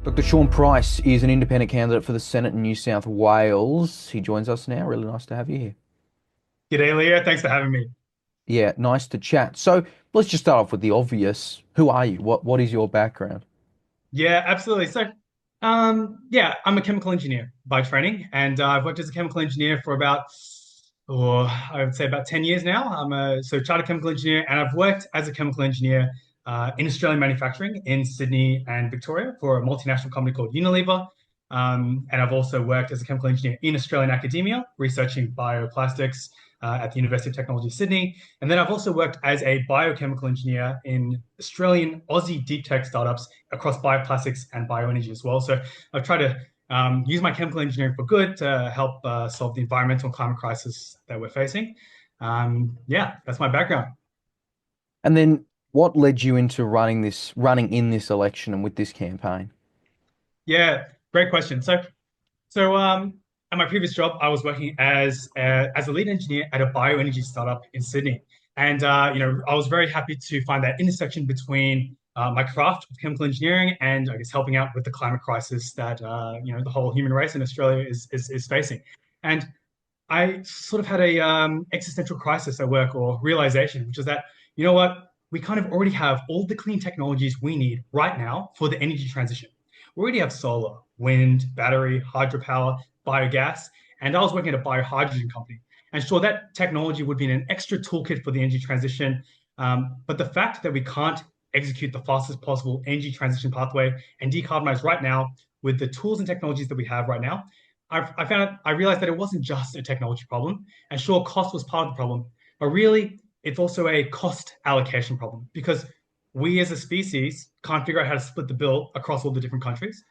Dr. Shawn Price is an independent candidate for the Senate in New South Wales. He joins us now. Really nice to have you here. G'day, Leah. Thanks for having me. Yeah, nice to chat. So let's just start off with the obvious. Who are you? What is your background? Yeah, absolutely. Yeah, I'm a chemical engineer by training, and I've worked as a chemical engineer for I would say about 10 years now. I'm a chartered chemical engineer, and I've worked as a chemical engineer in Australian manufacturing in Sydney and Victoria for a multinational company called Unilever. And I've also worked as a chemical engineer in Australian academia, researching bioplastics at the University of Technology, Sydney. And then I've also worked as a biochemical engineer in Australian Aussie deep tech startups across bioplastics and bioenergy as well. So I've tried to use my chemical engineering for good to help solve the environmental and climate crisis that we're facing. Yeah, that's my background. And then what led you into running in this election and with this campaign? Yeah, great question. So at my previous job, I was working as a lead engineer at a bioenergy startup in Sydney, and I was very happy to find that intersection between my craft of chemical engineering and I guess helping out with the climate crisis that the whole human race in Australia is facing. And I sort of had a existential crisis at work or realization, which is that you know what, we kind of already have all the clean technologies we need right now for the energy transition. We already have solar, wind, battery, hydropower, biogas, and I was working at a biohydrogen company. And sure, that technology would be in an extra toolkit for the energy transition. But the fact that we can't execute the fastest possible energy transition pathway and decarbonize right now with the tools and technologies that we have right now, I realized that it wasn't just a technology problem, and sure, cost was part of the problem, but really, it's also a cost allocation problem because we as a species can't figure out how to split the bill across all the different countries.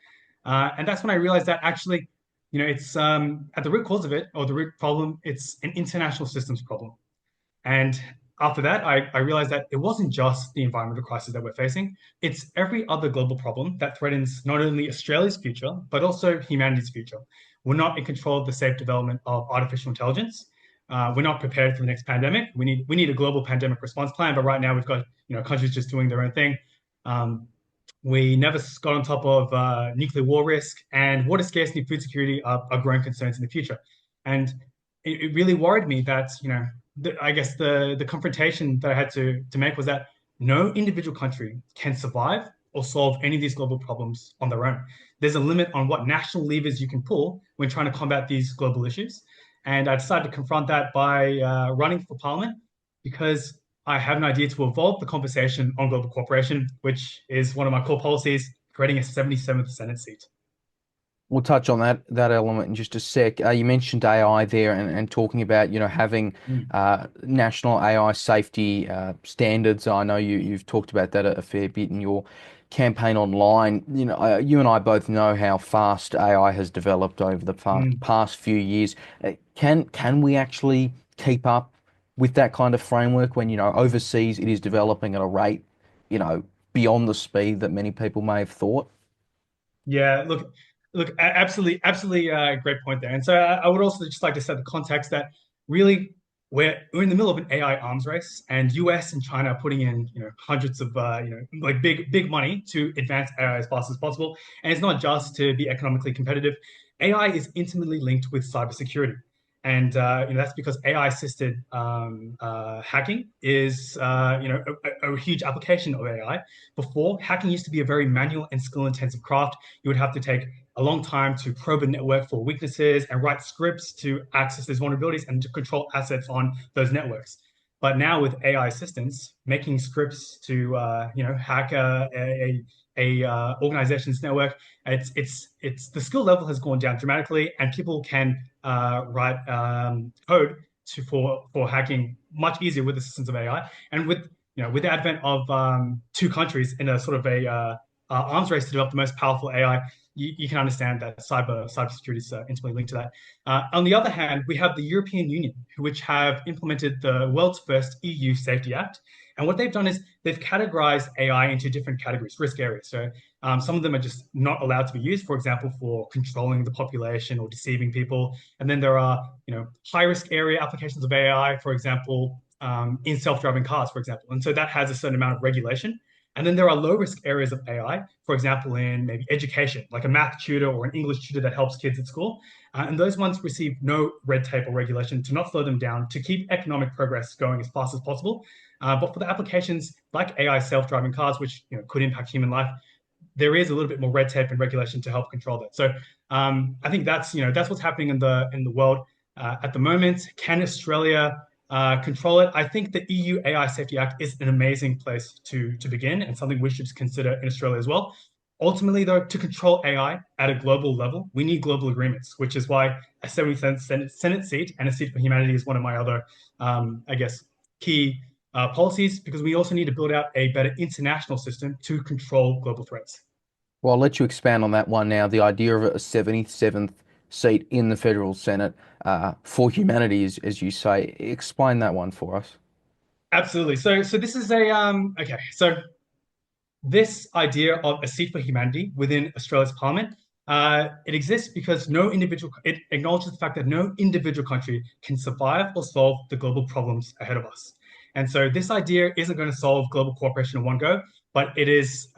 And that's when I realized that actually, it's at the root cause of it or the root problem, it's an international systems problem. And after that, I realized that it wasn't just the environmental crisis that we're facing, it's every other global problem that threatens not only Australia's future, but also humanity's future. We're not in control of the safe development of artificial intelligence. We're not prepared for the next pandemic. We need a global pandemic response plan, but right now we've got countries just doing their own thing. Um, we never got on top of nuclear war risk, and water scarcity and food security are growing concerns in the future. And it really worried me that I guess the confrontation that I had to make was that no individual country can survive or solve any of these global problems on their own. There's a limit on what national levers you can pull when trying to combat these global issues. And I decided to confront that by running for parliament because I have an idea to evolve the conversation on global cooperation, which is one of my core policies, creating a 77th Senate seat. We'll touch on that element in just a sec. You mentioned AI there and talking about having Mm. national AI safety standards. I know you've talked about that a fair bit in your campaign online. You and I both know how fast AI has developed over the Mm. past few years. Can we actually keep up with that kind of framework when overseas it is developing at a rate you know beyond the speed that many people may have thought? Yeah, absolutely, absolutely, great point there. And so I would also just like to set the context that really we're in the middle of an AI arms race, and US and China are putting in hundreds of like big money to advance AI as fast as possible. And it's not just to be economically competitive. AI is intimately linked with cybersecurity. And that's because AI-assisted hacking is a huge application of AI. Before, hacking used to be a very manual and skill-intensive craft. You would have to take a long time to probe a network for weaknesses and write scripts to access those vulnerabilities and to control assets on those networks. But now with AI assistance, making scripts to hack a organization's network, it's the skill level has gone down dramatically, and people can write code for hacking much easier with the assistance of AI. And with the advent of two countries in a sort of a arms race to develop the most powerful AI, you can understand that cybersecurity is intimately linked to that. On the other hand, we have the European Union, which have implemented the world's first EU Safety Act. And what they've done is they've categorized AI into different categories, risk areas. So some of them are just not allowed to be used, for example, for controlling the population or deceiving people. And then there are, high risk area applications of AI, for example, in self-driving cars, for example. And so that has a certain amount of regulation. And then there are low risk areas of AI, for example, in maybe education, like a math tutor or an English tutor that helps kids at school. And those ones receive no red tape or regulation to not slow them down, to keep economic progress going as fast as possible. But for the applications like AI self-driving cars, which could impact human life, there is a little bit more red tape and regulation to help control that. So I think that's what's happening in the world at the moment. Can Australia control it? I think the EU AI Safety Act is an amazing place to begin and something we should consider in Australia as well. Ultimately, though, to control AI at a global level, we need global agreements, which is why a 70 Senate seat and a seat for humanity is one of my other, I guess, key policies, because we also need to build out a better international system to control global threats. Well, I'll let you expand on that one now. The idea of a 77th seat in the federal Senate for humanity, as you say. Explain that one for us. Absolutely. So this is a okay. So this idea of a seat for humanity within Australia's parliament, it exists because it acknowledges the fact that no individual country can survive or solve the global problems ahead of us. And so this idea isn't going to solve global cooperation in one go, but it is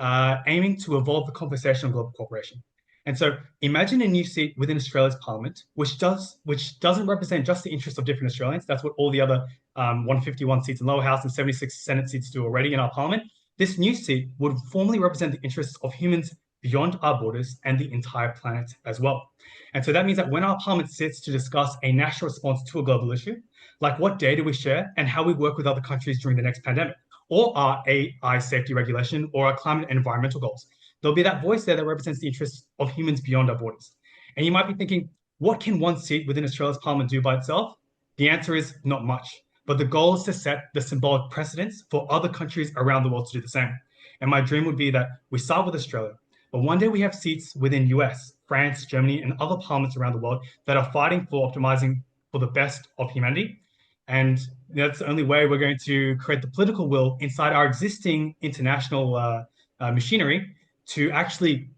aiming to evolve the conversation on global cooperation. And so imagine a new seat within Australia's parliament, which doesn't represent just the interests of different Australians. That's what all the other 151 seats in lower house and 76 Senate seats do already in our parliament. This new seat would formally represent the interests of humans beyond our borders and the entire planet as well. And so that means that when our parliament sits to discuss a national response to a global issue, like what data we share and how we work with other countries during the next pandemic, or our AI safety regulation, or our climate and environmental goals, there'll be that voice there that represents the interests of humans beyond our borders. And you might be thinking, what can one seat within Australia's parliament do by itself? The answer is not much. But the goal is to set the symbolic precedence for other countries around the world to do the same. And my dream would be that we start with Australia, but one day we have seats within US, France, Germany, and other parliaments around the world that are fighting for optimizing for the best of humanity. And that's the only way we're going to create the political will inside our existing international machinery to actually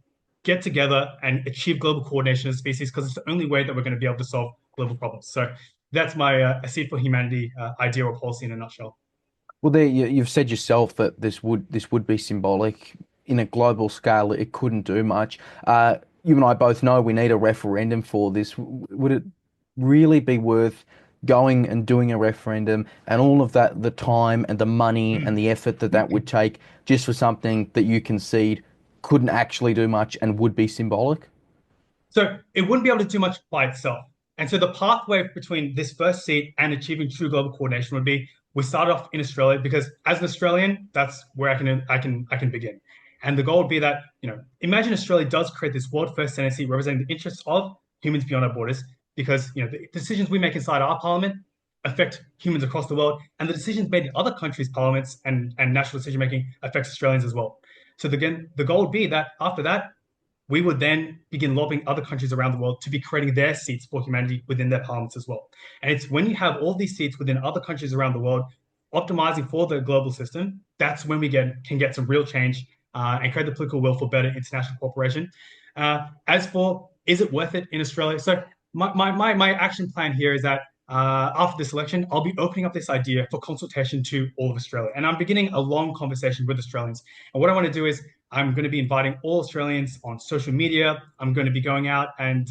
get together and achieve global coordination as a species, because it's the only way that we're going to be able to solve global problems. So that's my a seat for humanity idea or policy in a nutshell. Well, you've said yourself that this would be symbolic. In a global scale, it couldn't do much. You and I both know we need a referendum for this. Would it really be worth going and doing a referendum and all of that, the time and the money and the effort that that would take just for something that you concede couldn't actually do much and would be symbolic? So it wouldn't be able to do much by itself. And so the pathway between this first seat and achieving true global coordination would be we start off in Australia, because as an Australian, that's where I can begin. And the goal would be that, imagine Australia does create this world first Senate seat representing the interests of humans beyond our borders, because the decisions we make inside our parliament affect humans across the world, and the decisions made in other countries' parliaments and national decision making affects Australians as well. So again, the goal would be that after that, we would then begin lobbying other countries around the world to be creating their seats for humanity within their parliaments as well. And it's when you have all these seats within other countries around the world optimizing for the global system, that's when we can get some real change and create the political will for better international cooperation. As for, is it worth it in Australia? So my action plan here is that after this election, I'll be opening up this idea for consultation to all of Australia. And I'm beginning a long conversation with Australians. And what I want to do is I'm going to be inviting all Australians on social media. I'm going to be going out and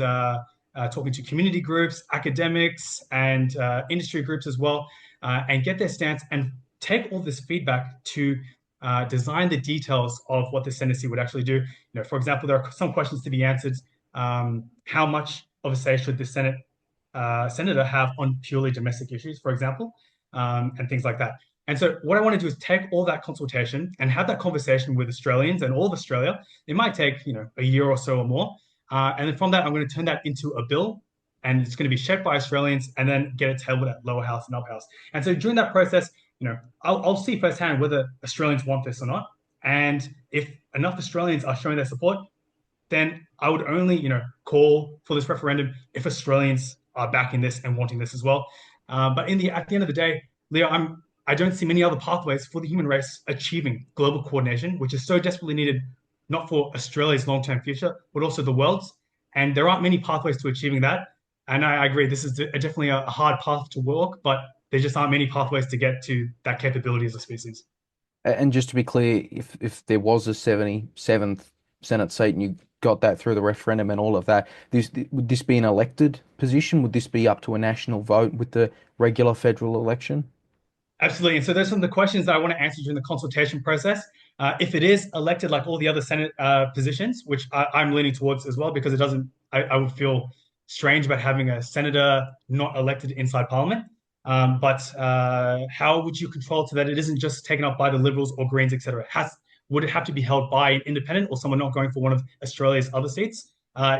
talking to community groups, academics, and industry groups as well, and get their stance and take all this feedback to design the details of what the Senate would actually do. For example, there are some questions to be answered. How much of a say should the senator have on purely domestic issues, for example, and things like that. And so what I want to do is take all that consultation and have that conversation with Australians and all of Australia. It might take, a year or so or more. And then from that, I'm going to turn that into a bill, and it's going to be shaped by Australians and then get it tabled at lower house and upper house. And so during that process, I'll see firsthand whether Australians want this or not. And if enough Australians are showing their support, then I would only, call for this referendum if Australians are backing this and wanting this as well. But at the end of the day, Leo, I don't see many other pathways for the human race achieving global coordination, which is so desperately needed, not for Australia's long-term future, but also the world's. And there aren't many pathways to achieving that. And I agree, this is definitely a hard path to walk, but there just aren't many pathways to get to that capability as a species. And just to be clear, if there was a 77th Senate seat and you got that through the referendum and all of that, would this be an elected position? Would this be up to a national vote with the regular federal election? Absolutely. And so those are some of the questions that I want to answer during the consultation process. If it is elected like all the other Senate positions, which I'm leaning towards as well, because it doesn't, I would feel strange about having a senator not elected inside Parliament. But how would you control so that it isn't just taken up by the Liberals or Greens, etc.? Would it have to be held by an independent or someone not going for one of Australia's other seats?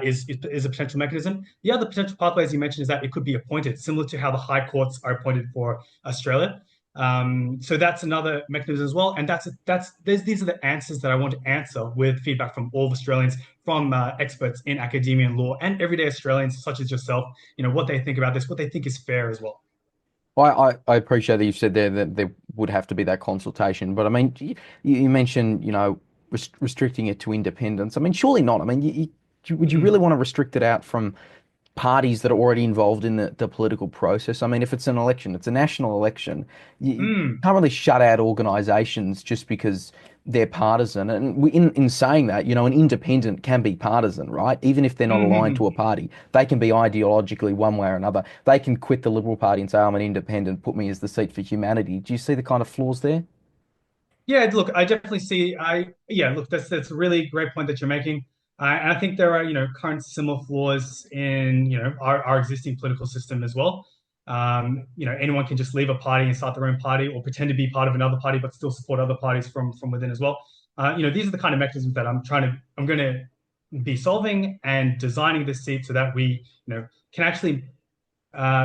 Is a potential mechanism. The other potential pathway, as you mentioned, is that it could be appointed, similar to how the high courts are appointed for Australia. So that's another mechanism as well. And these are the answers that I want to answer with feedback from all of Australians, from experts in academia and law, and everyday Australians such as yourself. What they think about this, what they think is fair as well. I appreciate that you've said there that there would have to be that consultation, but I mean, you mentioned, restricting it to independents. I mean, surely not. I mean, would you really Mm, want to restrict it out from parties that are already involved in the political process? I mean, if it's an election, it's a national election. You mm, can't really shut out organizations just because they're partisan. And in saying that, an independent can be partisan, right? Even if they're not aligned to a mm. party, they can be ideologically one way or another. They can quit the Liberal Party and say, I'm an independent, put me as the seat for humanity. Do you see the kind of flaws there? Yeah, look, I definitely see. Yeah, look, that's a really great point that you're making. And I think there are, current similar flaws in, our existing political system as well. Anyone can just leave a party and start their own party, or pretend to be part of another party, but still support other parties from within as well. These are the kind of mechanisms that I'm going to be solving and designing this seat so that we, can actually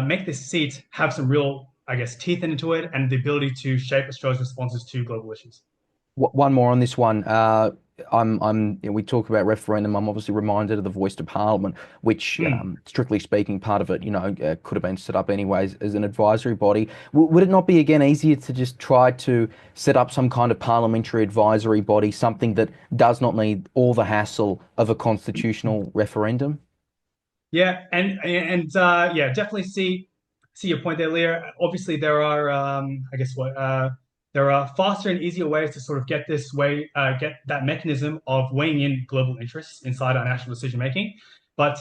make this seat have some real, I guess, teeth into it and the ability to shape Australia's responses to global issues. One more on this one. We talk about referendum. I'm obviously reminded of the voice to Parliament, which, Hmm. strictly speaking, part of it, could have been set up anyways as an advisory body. Would it not be again easier to just try to set up some kind of parliamentary advisory body, something that does not need all the hassle of a constitutional referendum? Yeah, and yeah, definitely see your point there, Leah. Obviously, there are I guess what there are faster and easier ways to sort of get that mechanism of weighing in global interests inside our national decision making. But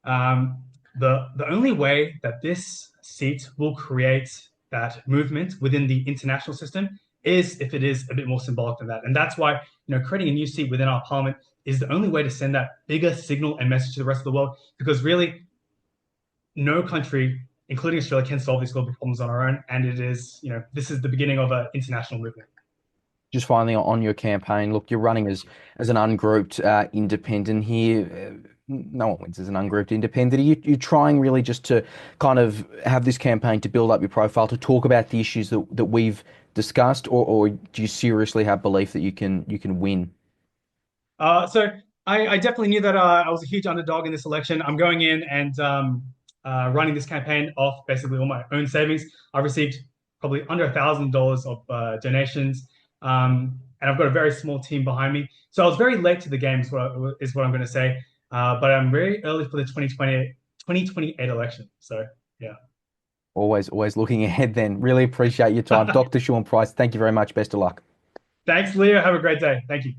the only way that this seat will create that movement within the international system is if it is a bit more symbolic than that. And that's why, creating a new seat within our parliament is the only way to send that bigger signal and message to the rest of the world. Because really, no country, including Australia, can solve these global problems on our own. And this is the beginning of an international movement. Just finally on your campaign, look, you're running as an ungrouped independent here. No one wins as an ungrouped independent. You're trying really just to kind of have this campaign to build up your profile, to talk about the issues that we've discussed, or do you seriously have belief that you can win? So I definitely knew that I was a huge underdog in this election. I'm going in and running this campaign off basically all my own savings. I've received probably under $1,000 of donations, and I've got a very small team behind me. So I was very late to the game, is what I'm going to say. But I'm very early for the 2028 election. So yeah. Always looking ahead then. Really appreciate your time. Dr. Shawn Price, thank you very much. Best of luck. Thanks, Leo. Have a great day. Thank you.